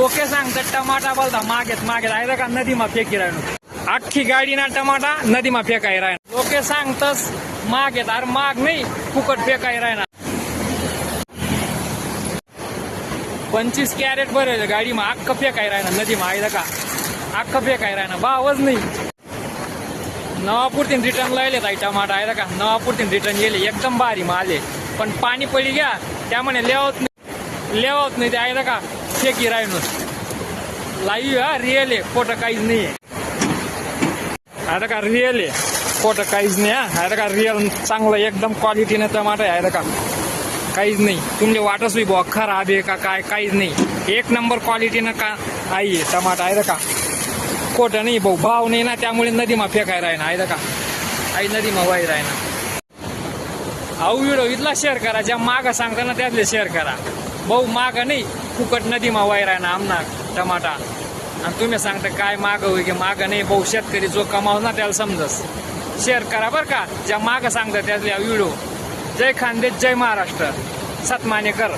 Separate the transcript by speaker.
Speaker 1: लोके सांगतात टमाटा बोलता मागेत आहे का नदीमा फेकी राहिनो अख्खी गाडी ना टमाटा नदीमा फेकाय राहिना लोके सांगतस मागेत अरे माग नाही फुकट फेकाय राहिना 25 कॅरेट भरेल गाडी मा अख्खं फेकाय राहिना नदीमा आहे का अख्खं फेकाय राहिना भावच नाही नवापूरतीन रिटर्न लायले ताई टमाटा आहे का नवापूरतीन रिटर्न गेले एकदम भारी माले पण पाणी पडी घ्या त्यामुळे लेवत नाही ते आहे का फेकी राहिनो लाईव्ह हा रिअल आहे खोटं काहीच नाही आहे का रिअल आहे खोटं काहीच नाही आहे का रिअल चांगलं एकदम क्वालिटीने टमाटर आहे का काहीच नाही तुमचे वाटच बुवा खराब आहे का काय काहीच नाही एक नंबर क्वालिटीनं का आहे टमाटर आहे का खोटं नाही भाऊ भाव नाही ना त्यामुळे नदीमा फेकाय राहिना आहे का आई नदीमा वाई राहिना अहो व्हिडिओ इथला शेअर करा ज्या मागं सांगता ना त्यातले शेअर करा भाऊ मागं नाही फुकट नदीमा वाई राहिना आमना टमाटा आणि तुम्ही सांगता काय मागं होई की मागं नाही भाऊ शेतकरी जो कमाव ना त्याला समजस शेअर करा बरं का ज्या मागं सांगता त्यातल्या व्हिडिओ जय खानदेश जय महाराष्ट्र सतमानेकर